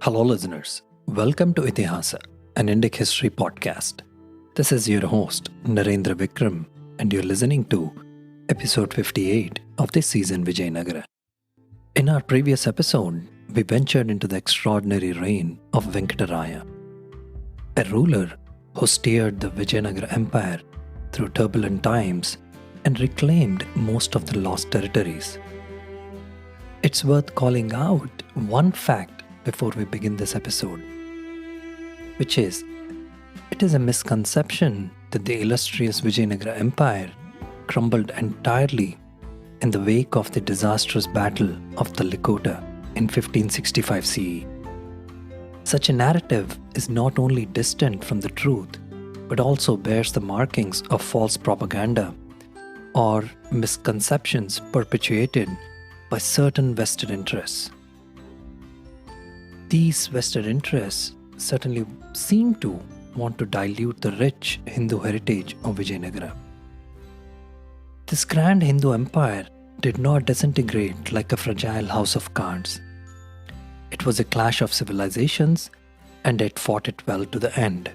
Hello, listeners. Welcome to Ithihasa, an Indic history podcast. This is your host, Narendra Vikram, and you're listening to episode 58 of this season, Vijayanagara. In our previous episode, we ventured into the extraordinary reign of Venkata Raya, a ruler who steered the Vijayanagara Empire through turbulent times and reclaimed most of the lost territories. It's worth calling out one fact before we begin this episode, which is, it is a misconception that the illustrious Vijayanagara Empire crumbled entirely in the wake of the disastrous Battle of Talikota in 1565 CE. Such a narrative is not only distant from the truth, but also bears the markings of false propaganda or misconceptions perpetuated by certain vested interests. These vested interests certainly seem to want to dilute the rich Hindu heritage of Vijayanagara. This grand Hindu empire did not disintegrate like a fragile house of cards. It was a clash of civilizations, and it fought it well to the end.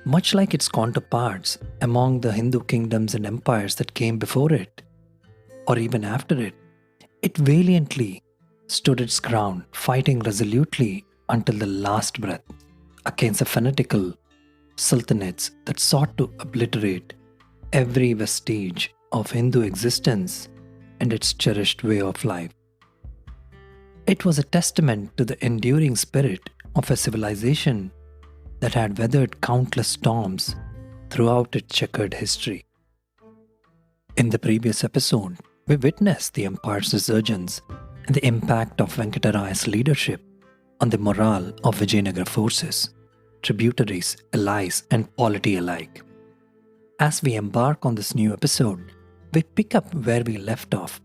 Much like its counterparts among the Hindu kingdoms and empires that came before it, or even after it, it valiantly stood its ground, fighting resolutely until the last breath against the fanatical sultanates that sought to obliterate every vestige of Hindu existence and its cherished way of life. It was a testament to the enduring spirit of a civilization that had weathered countless storms throughout its checkered history. In the previous episode, we witnessed the empire's resurgence and the impact of Venkata Raya's leadership on the morale of Vijayanagara forces, tributaries, allies, and polity alike. As we embark on this new episode, we pick up where we left off,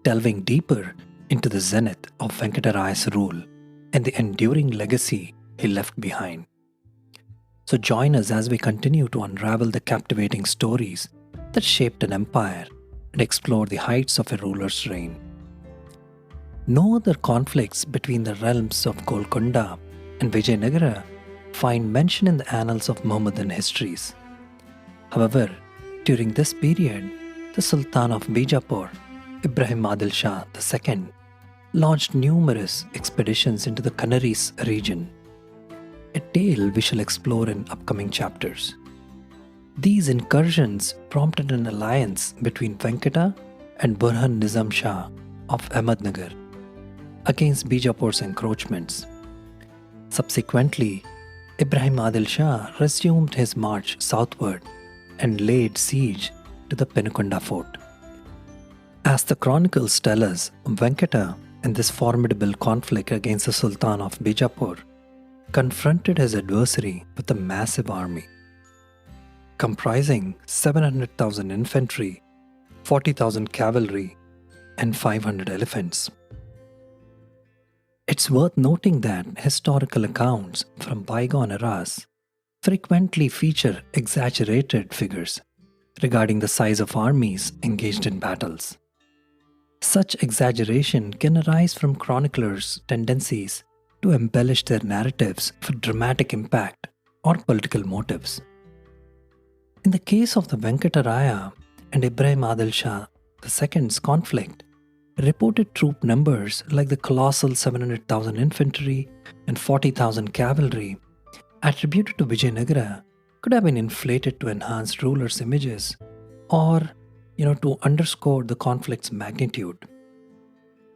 delving deeper into the zenith of Venkata Raya's rule and the enduring legacy he left behind. So join us as we continue to unravel the captivating stories that shaped an empire and explore the heights of a ruler's reign. No other conflicts between the realms of Golconda and Vijayanagara find mention in the annals of Mohammedan histories. However, during this period, the Sultan of Bijapur, Ibrahim Adil Shah II, launched numerous expeditions into the Canaries region, a tale we shall explore in upcoming chapters. These incursions prompted an alliance between Venkata and Burhan Nizam Shah of Ahmednagar against Bijapur's encroachments. Subsequently, Ibrahim Adil Shah resumed his march southward and laid siege to the Penukonda fort. As the chronicles tell us, Venkata, in this formidable conflict against the Sultan of Bijapur, confronted his adversary with a massive army, comprising 700,000 infantry, 40,000 cavalry, and 500 elephants. It's worth noting that historical accounts from bygone eras frequently feature exaggerated figures regarding the size of armies engaged in battles. Such exaggeration can arise from chroniclers' tendencies to embellish their narratives for dramatic impact or political motives. In the case of the Venkata Raya and Ibrahim Adil Shah II's conflict, reported troop numbers like the colossal 700,000 infantry and 40,000 cavalry attributed to Vijayanagara could have been inflated to enhance rulers' images or, to underscore the conflict's magnitude.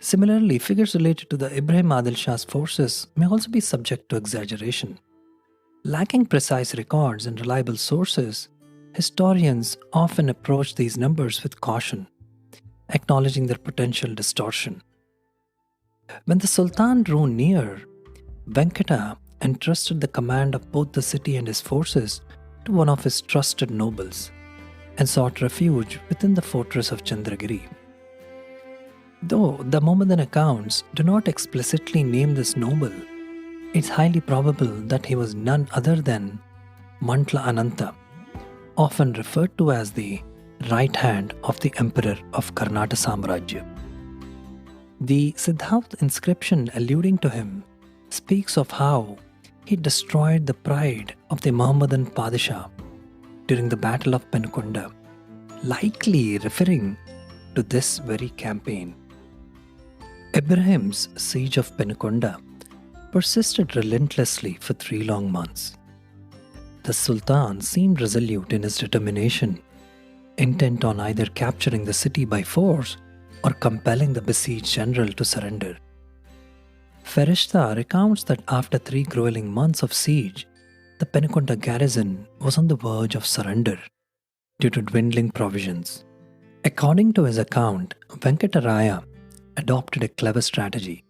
Similarly, figures related to the Ibrahim Adil Shah's forces may also be subject to exaggeration. Lacking precise records and reliable sources, historians often approach these numbers with caution, acknowledging their potential distortion. When the Sultan drew near, Venkata entrusted the command of both the city and his forces to one of his trusted nobles and sought refuge within the fortress of Chandragiri. Though the Mohammedan accounts do not explicitly name this noble, it's highly probable that he was none other than Mantla Ananta, often referred to as the right hand of the emperor of Karnataka Samrajya. The Siddharth inscription alluding to him speaks of how he destroyed the pride of the Muhammadan Padishah during the Battle of Talikota, likely referring to this very campaign. Ibrahim's siege of Talikota persisted relentlessly for 3 long months. The Sultan seemed resolute in his determination, intent on either capturing the city by force or compelling the besieged general to surrender. Ferishta recounts that after 3 grueling months of siege, the Talikota garrison was on the verge of surrender due to dwindling provisions. According to his account, Venkatapati Raya adopted a clever strategy.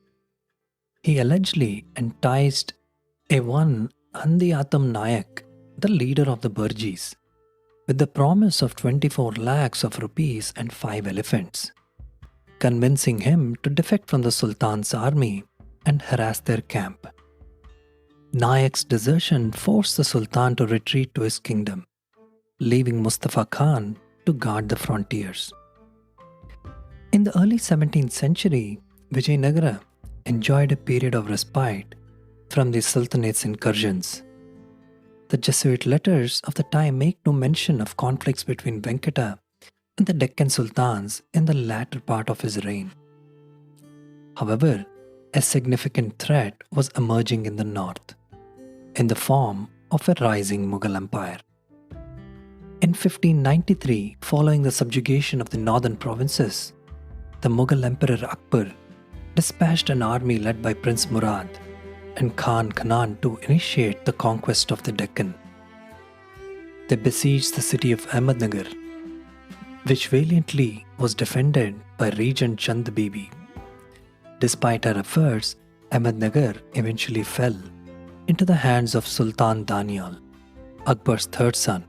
He allegedly enticed a one Handiyatam Nayak, the leader of the Burjis, with the promise of 24 lakhs of rupees and 5 elephants, convincing him to defect from the Sultan's army and harass their camp. Nayak's desertion forced the Sultan to retreat to his kingdom, leaving Mustafa Khan to guard the frontiers. In the early 17th century, Vijayanagara enjoyed a period of respite from the Sultanates' incursions. The Jesuit letters of the time make no mention of conflicts between Venkata and the Deccan Sultans in the latter part of his reign. However, a significant threat was emerging in the north, in the form of a rising Mughal empire. In 1593, following the subjugation of the northern provinces, the Mughal Emperor Akbar dispatched an army led by Prince Murad and Khan Kanan to initiate the conquest of the Deccan. They besieged the city of Ahmednagar, which valiantly was defended by Regent Chand Bibi. Despite her efforts, Ahmednagar eventually fell into the hands of Sultan Danial, Akbar's third son,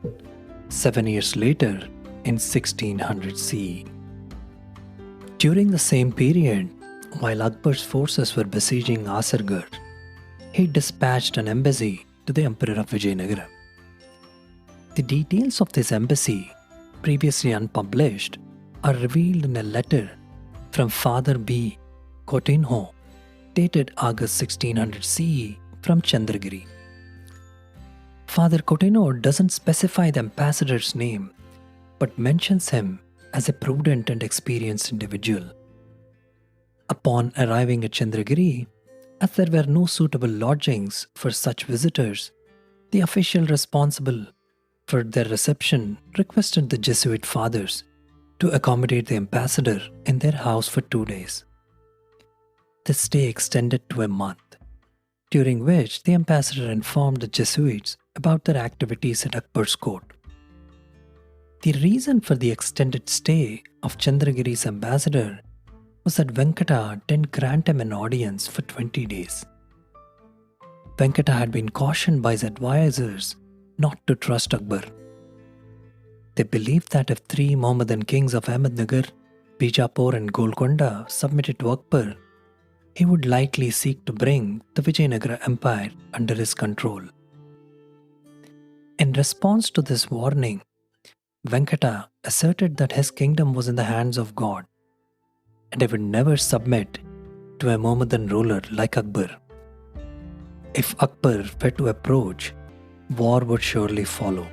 7 years later in 1600 CE. During the same period, while Akbar's forces were besieging Asargarh, he dispatched an embassy to the Emperor of Vijayanagara. The details of this embassy, previously unpublished, are revealed in a letter from Father B. Coutinho, dated August 1600 CE from Chandragiri. Father Coutinho doesn't specify the ambassador's name, but mentions him as a prudent and experienced individual. Upon arriving at Chandragiri, as there were no suitable lodgings for such visitors, the official responsible for their reception requested the Jesuit fathers to accommodate the ambassador in their house for 2 days. The stay extended to a month, during which the ambassador informed the Jesuits about their activities at Akbar's court. The reason for the extended stay of Chandragiri's ambassador was that Venkata didn't grant him an audience for 20 days. Venkata had been cautioned by his advisors not to trust Akbar. They believed that if 3 Mohammedan kings of Ahmednagar, Bijapur and Golconda submitted to Akbar, he would likely seek to bring the Vijayanagara Empire under his control. In response to this warning, Venkata asserted that his kingdom was in the hands of God and he would never submit to a Mohammedan ruler like Akbar. If Akbar were to approach, war would surely follow.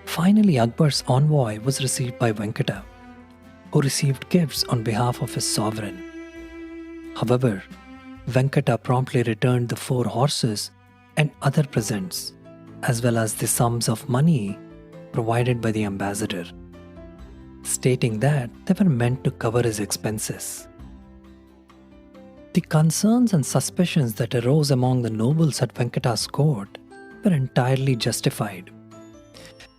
Finally, Akbar's envoy was received by Venkata, who received gifts on behalf of his sovereign. However, Venkata promptly returned the 4 horses and other presents, as well as the sums of money provided by the ambassador, stating that they were meant to cover his expenses. The concerns and suspicions that arose among the nobles at Venkata's court were entirely justified.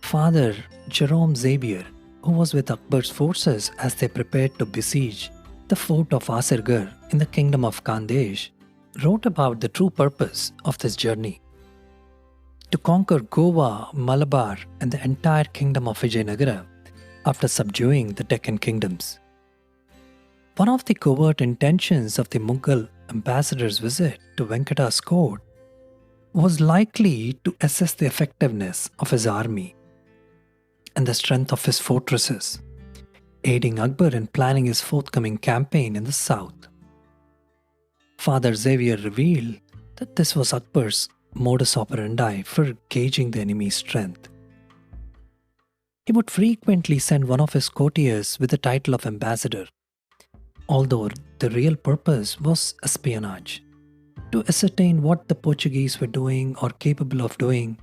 Father Jerome Xavier, who was with Akbar's forces as they prepared to besiege the fort of Asargarh in the kingdom of Khandesh, wrote about the true purpose of this journey: to conquer Goa, Malabar, and the entire kingdom of Vijayanagara after subduing the Deccan kingdoms. One of the covert intentions of the Mughal ambassador's visit to Venkata's court was likely to assess the effectiveness of his army and the strength of his fortresses, aiding Akbar in planning his forthcoming campaign in the south. Father Xavier revealed that this was Akbar's modus operandi for gauging the enemy's strength. He would frequently send one of his courtiers with the title of ambassador, although the real purpose was espionage, to ascertain what the Portuguese were doing or capable of doing,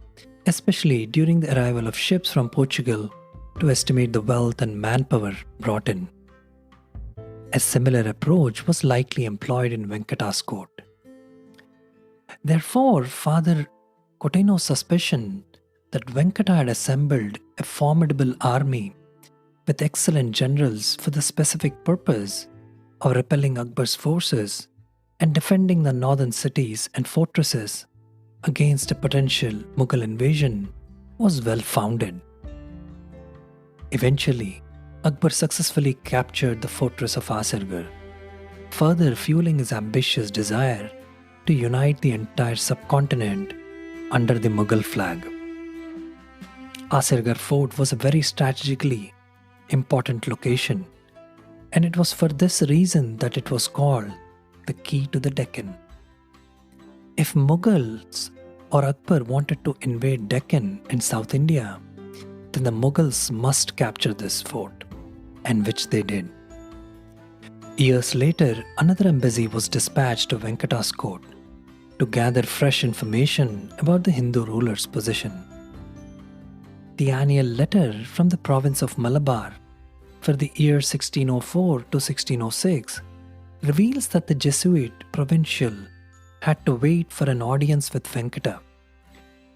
especially during the arrival of ships from Portugal, to estimate the wealth and manpower brought in. A similar approach was likely employed in Venkata's court. Therefore, Father Coteno's suspicion that Venkata had assembled a formidable army with excellent generals for the specific purpose of repelling Akbar's forces and defending the northern cities and fortresses against a potential Mughal invasion was well founded. Eventually, Akbar successfully captured the fortress of Asirgarh, further fueling his ambitious desire to unite the entire subcontinent under the Mughal flag. Asirgarh fort was a very strategically important location, and it was for this reason that it was called the key to the Deccan. If Mughals or Akbar wanted to invade Deccan and South India, then the Mughals must capture this fort, and which they did. Years later, another embassy was dispatched to Venkata's court to gather fresh information about the Hindu ruler's position. The annual letter from the province of Malabar for the year 1604 to 1606 reveals that the Jesuit provincial had to wait for an audience with Venkata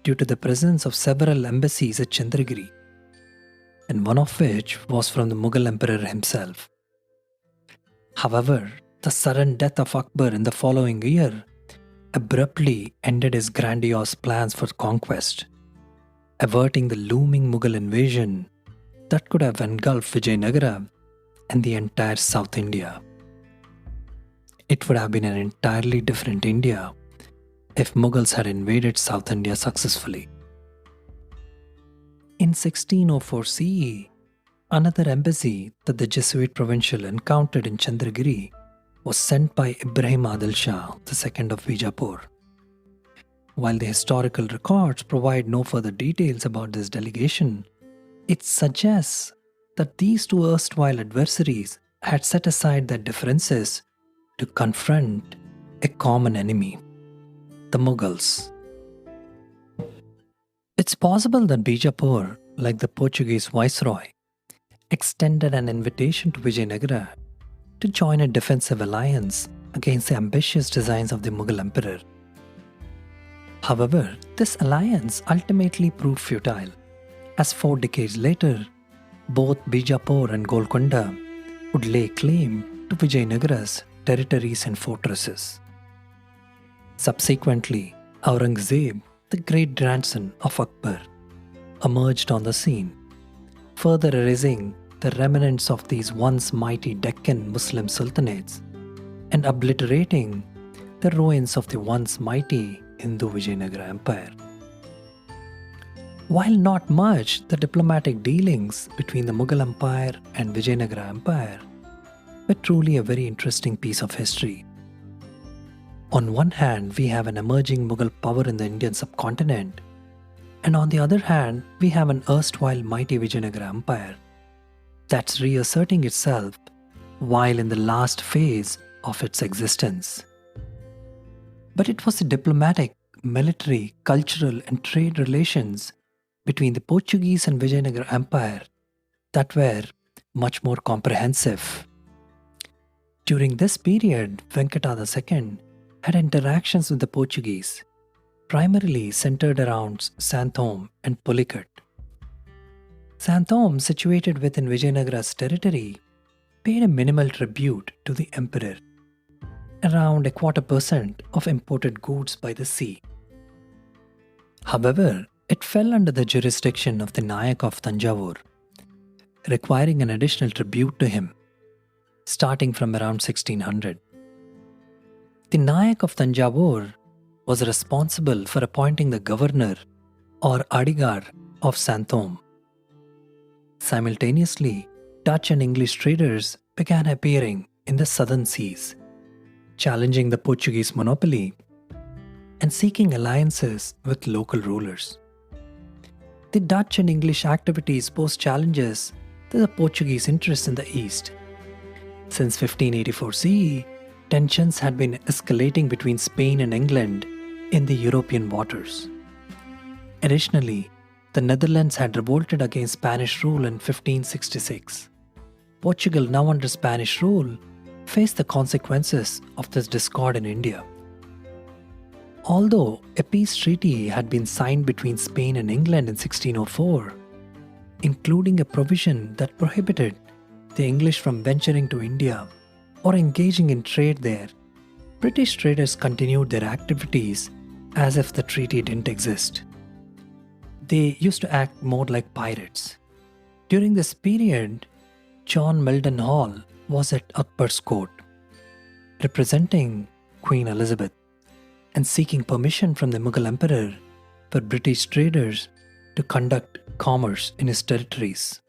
due to the presence of several embassies at Chandragiri, and one of which was from the Mughal emperor himself. However, the sudden death of Akbar in the following year abruptly ended his grandiose plans for conquest, averting the looming Mughal invasion that could have engulfed Vijayanagara and the entire South India. It would have been an entirely different India if Mughals had invaded South India successfully. In 1604 CE, another embassy that the Jesuit provincial encountered in Chandragiri was sent by Ibrahim Adil Shah II of Bijapur. While the historical records provide no further details about this delegation, it suggests that these two erstwhile adversaries had set aside their differences to confront a common enemy, the Mughals. It's possible that Bijapur, like the Portuguese viceroy, extended an invitation to Vijayanagara to join a defensive alliance against the ambitious designs of the Mughal emperor. However, this alliance ultimately proved futile, as 4 decades later, both Bijapur and Golconda would lay claim to Vijayanagara's territories and fortresses. Subsequently, Aurangzeb, the great grandson of Akbar, emerged on the scene, further erasing the remnants of these once mighty Deccan Muslim sultanates and obliterating the ruins of the once mighty Hindu Vijayanagara Empire. While not much, the diplomatic dealings between the Mughal Empire and Vijayanagara Empire were truly a very interesting piece of history. On one hand, we have an emerging Mughal power in the Indian subcontinent, and on the other hand, we have an erstwhile mighty Vijayanagara Empire that's reasserting itself while in the last phase of its existence. But it was the diplomatic, military, cultural, and trade relations between the Portuguese and Vijayanagara Empire that were much more comprehensive. During this period, Venkata II had interactions with the Portuguese, primarily centered around Santhome and Pulicat. Santhome, situated within Vijayanagara's territory, paid a minimal tribute to the emperor, around 0.25% of imported goods by the sea. However, it fell under the jurisdiction of the Nayak of Tanjavur, requiring an additional tribute to him, starting from around 1600. The Nayak of Tanjavur was responsible for appointing the governor or Adigar of Santhome. Simultaneously, Dutch and English traders began appearing in the southern seas, challenging the Portuguese monopoly and seeking alliances with local rulers. The Dutch and English activities posed challenges to the Portuguese interests in the east. Since 1584 CE, tensions had been escalating between Spain and England in the European waters. Additionally, the Netherlands had revolted against Spanish rule in 1566. Portugal, now under Spanish rule, faced the consequences of this discord in India. Although a peace treaty had been signed between Spain and England in 1604, including a provision that prohibited the English from venturing to India or engaging in trade there, British traders continued their activities as if the treaty didn't exist. They used to act more like pirates. During this period, John Milton Hall was at Akbar's court, representing Queen Elizabeth and seeking permission from the Mughal emperor for British traders to conduct commerce in his territories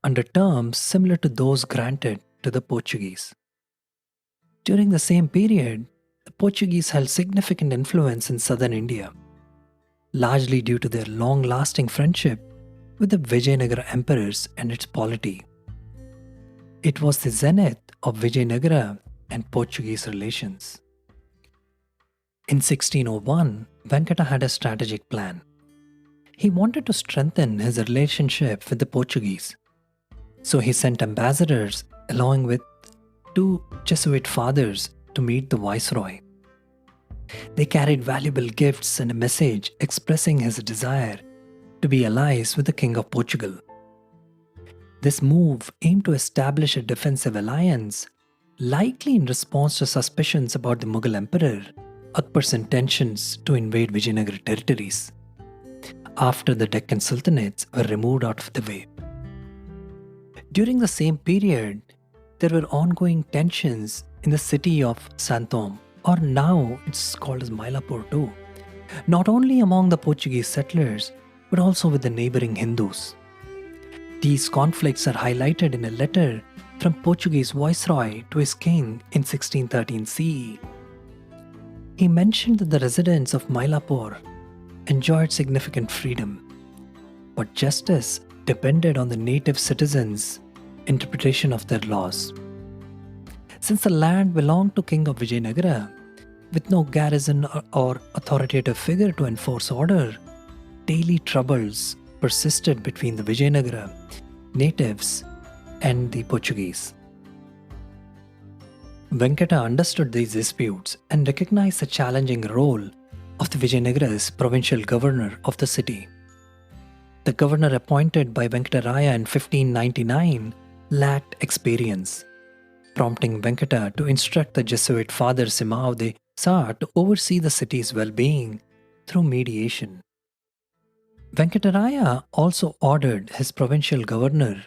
under terms similar to those granted to the Portuguese. During the same period, the Portuguese held significant influence in southern India, largely due to their long-lasting friendship with the Vijayanagara emperors and its polity. It was the zenith of Vijayanagara and Portuguese relations. In 1601, Venkata had a strategic plan. He wanted to strengthen his relationship with the Portuguese, so he sent ambassadors along with 2 Jesuit fathers to meet the viceroy. They carried valuable gifts and a message expressing his desire to be allies with the King of Portugal. This move aimed to establish a defensive alliance, likely in response to suspicions about the Mughal Emperor Akbar's intentions to invade Vijayanagara territories after the Deccan Sultanates were removed out of the way. During the same period, there were ongoing tensions in the city of Santom, or now it's called as Mylapore too, not only among the Portuguese settlers but also with the neighboring Hindus. These conflicts are highlighted in a letter from Portuguese viceroy to his king in 1613 CE. He mentioned that the residents of Mylapore enjoyed significant freedom, but justice depended on the native citizens' interpretation of their laws. Since the land belonged to King of Vijayanagara, with no garrison or authoritative figure to enforce order, daily troubles persisted between the Vijayanagara natives and the Portuguese. Venkata understood these disputes and recognized the challenging role of the Vijayanagara's provincial governor of the city. The governor appointed by Venkata Raya in 1599 lacked experience, prompting Venkata to instruct the Jesuit father Simao Sa to oversee the city's well-being through mediation. Venkata Raya also ordered his provincial governor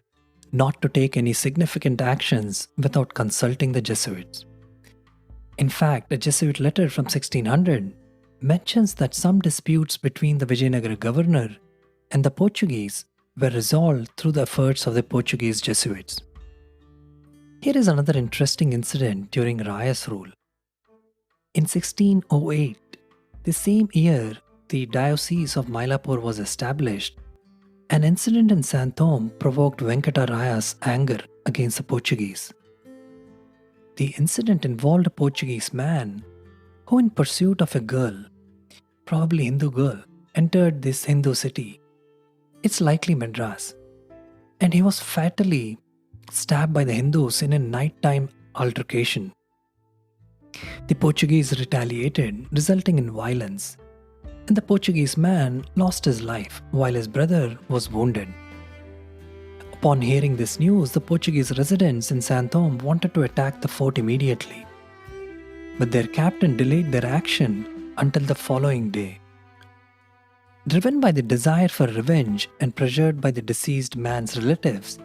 not to take any significant actions without consulting the Jesuits. In fact, a Jesuit letter from 1600 mentions that some disputes between the Vijayanagara governor and the Portuguese were resolved through the efforts of the Portuguese Jesuits. Here is another interesting incident during Raya's rule. In 1608, the same year the Diocese of Mylapore was established, an incident in Santom provoked Venkata Raya's anger against the Portuguese. The incident involved a Portuguese man who, in pursuit of a girl, probably Hindu girl, entered this Hindu city. It's likely Madras, and he was fatally stabbed by the Hindus in a nighttime altercation. The Portuguese retaliated, resulting in violence, and the Portuguese man lost his life while his brother was wounded. Upon hearing this news, the Portuguese residents in Santom wanted to attack the fort immediately, but their captain delayed their action until the following day. Driven by the desire for revenge and pressured by the deceased man's relatives,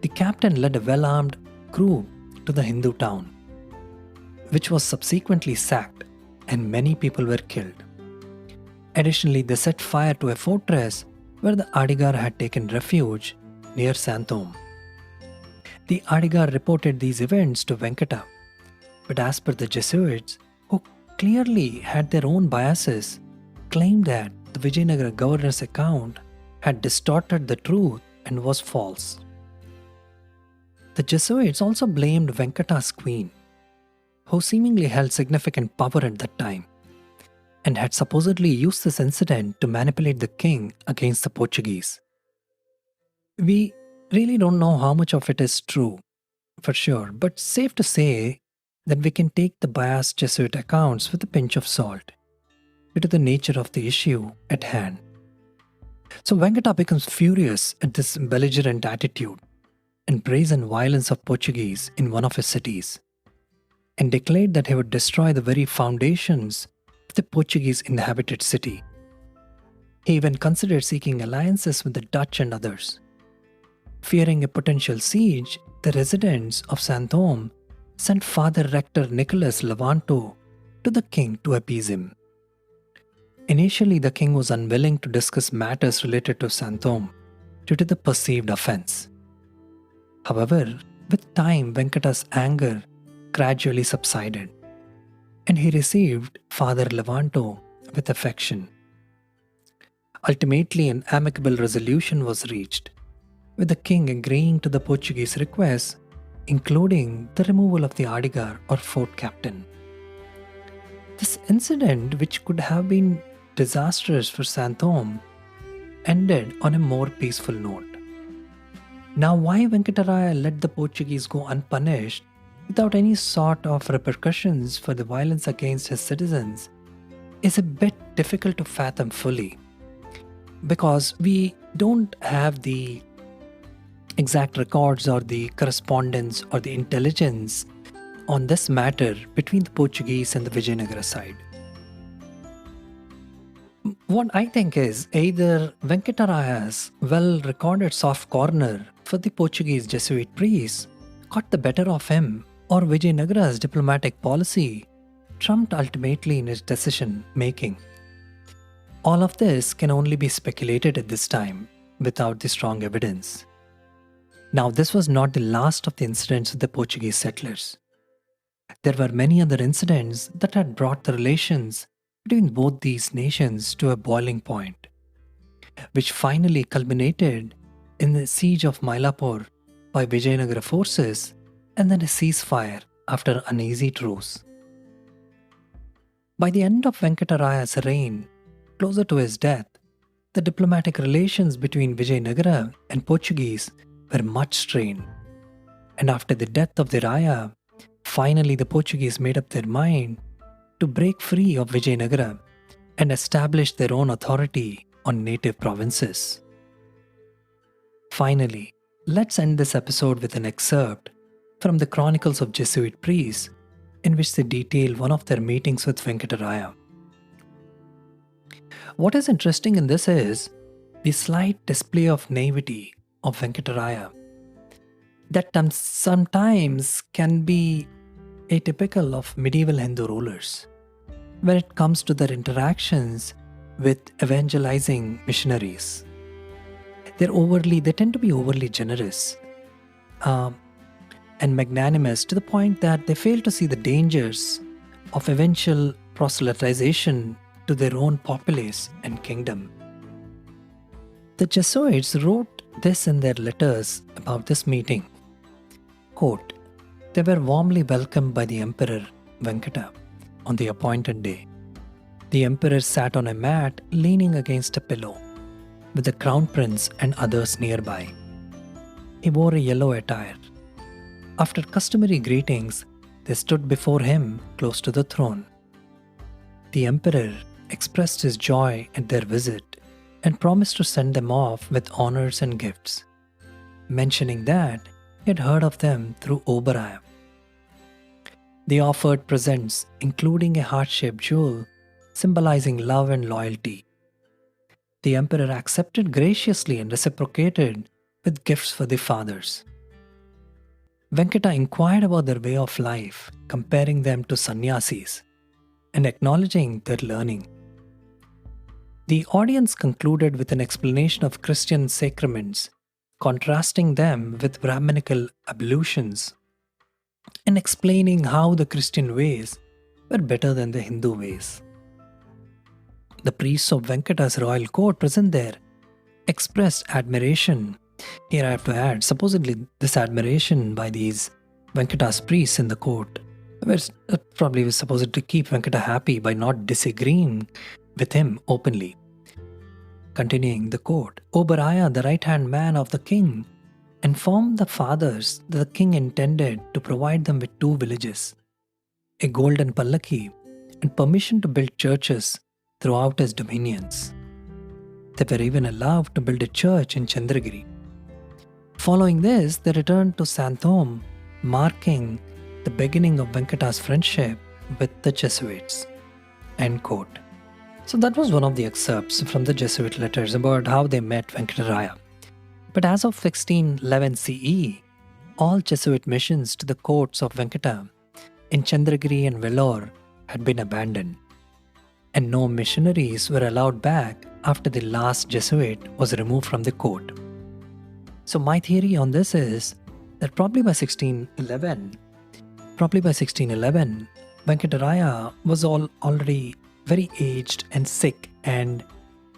the captain led a well-armed crew to the Hindu town, which was subsequently sacked and many people were killed. Additionally, they set fire to a fortress where the Adigar had taken refuge near Santom. The Adigar reported these events to Venkata, But as per the Jesuits, who clearly had their own biases, claimed that the Vijayanagara governor's account had distorted the truth and was false. The Jesuits also blamed Venkata's queen, who seemingly held significant power at that time, and had supposedly used this incident to manipulate the king against the Portuguese. We really don't know how much of it is true, for sure, but safe to say that we can take the biased Jesuit accounts with a pinch of salt due to the nature of the issue at hand. So Venkata becomes furious at this belligerent attitude and brazen violence of Portuguese in one of his cities, and declared that he would destroy the very foundations of the Portuguese inhabited city. He even considered seeking alliances with the Dutch and others. Fearing a potential siege, the residents of Santhome sent Father Rector Nicholas Levanto to the king to appease him. Initially, the king was unwilling to discuss matters related to Santhome due to the perceived offense. However, with time, Venkata's anger gradually subsided, and he received Father Levanto with affection. Ultimately, an amicable resolution was reached, with the king agreeing to the Portuguese request, including the removal of the Adigar or fort captain. This incident, which could have been disastrous for Santhome, ended on a more peaceful note. Now, why Venkataraya let the Portuguese go unpunished without any sort of repercussions for the violence against his citizens is a bit difficult to fathom fully, because we don't have the exact records or the correspondence or the intelligence on this matter between the Portuguese and the Vijayanagara side. What I think is either Venkataraya's well-recorded soft corner for the Portuguese Jesuit priests got the better of him, or Vijayanagara's diplomatic policy trumped ultimately in his decision-making. All of this can only be speculated at this time without the strong evidence. Now, this was not the last of the incidents with the Portuguese settlers. There were many other incidents that had brought the relations between both these nations to a boiling point, which finally culminated in the siege of Mylapore by Vijayanagara forces and then a ceasefire after an uneasy truce. By the end of Venkataraya's reign, closer to his death, the diplomatic relations between Vijayanagara and Portuguese were much strained, and after the death of the Raya, finally the Portuguese made up their mind to break free of Vijayanagara and establish their own authority on native provinces. Finally, let's end this episode with an excerpt from the Chronicles of Jesuit Priests, in which they detail one of their meetings with Venkataraya. What is interesting in this is the slight display of naivety of Venkataraya that sometimes can be atypical of medieval Hindu rulers when it comes to their interactions with evangelizing missionaries. They tend to be overly generous and magnanimous to the point that they fail to see the dangers of eventual proselytization to their own populace and kingdom. The Jesuits wrote this in their letters about this meeting. Quote, "They were warmly welcomed by the Emperor Venkata on the appointed day. The Emperor sat on a mat leaning against a pillow, with the Crown Prince and others nearby. He wore a yellow attire. After customary greetings, they stood before him close to the throne. The Emperor expressed his joy at their visit and promised to send them off with honors and gifts, mentioning that he had heard of them through Oberoi. They offered presents, including a heart-shaped jewel symbolizing love and loyalty. The Emperor accepted graciously and reciprocated with gifts for the fathers. Venkata inquired about their way of life, comparing them to sannyasis and acknowledging their learning. The audience concluded with an explanation of Christian sacraments, contrasting them with Brahminical ablutions and explaining how the Christian ways were better than the Hindu ways. The priests of Venkata's royal court present there expressed admiration. Here I have to add, supposedly this admiration by these Venkata's priests in the court probably was supposed to keep Venkata happy by not disagreeing with him openly. Continuing the quote, Oberaya, the right-hand man of the king, informed the fathers that the king intended to provide them with 2 villages, a golden pallaki, and permission to build churches throughout his dominions. They were even allowed to build a church in Chandragiri. Following this, they returned to Santhom, marking the beginning of Venkata's friendship with the Jesuits. End quote. So that was one of the excerpts from the Jesuit letters about how they met Venkataraya. But as of 1611 CE, all Jesuit missions to the courts of Venkata in Chandragiri and Vellore had been abandoned, and no missionaries were allowed back after the last Jesuit was removed from the court. So my theory on this is that probably by 1611, Venkataraya was already very aged and sick, and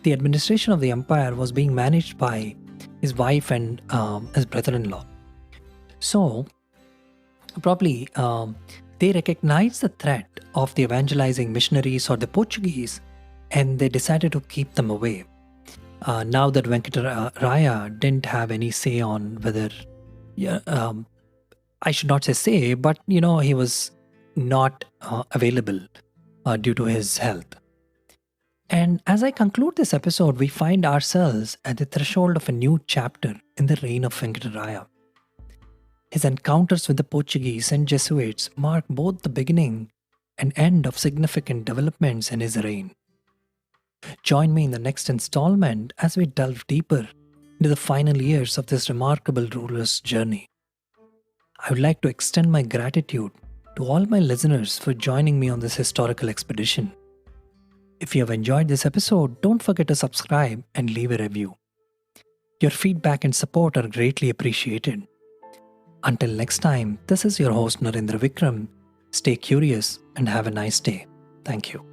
the administration of the empire was being managed by his wife and his brother-in-law. So probably they recognized the threat of the evangelizing missionaries or the Portuguese, and they decided to keep them away. Now that Venkataraya didn't have any say on whether, I should not say, but he was not available due to his health. And as I conclude this episode, we find ourselves at the threshold of a new chapter in the reign of Venkataraya. His encounters with the Portuguese and Jesuits mark both the beginning and end of significant developments in his reign. Join me in the next installment as we delve deeper into the final years of this remarkable ruler's journey. I would like to extend my gratitude to all my listeners for joining me on this historical expedition. If you have enjoyed this episode, don't forget to subscribe and leave a review. Your feedback and support are greatly appreciated. Until next time, this is your host Narendra Vikram. Stay curious and have a nice day. Thank you.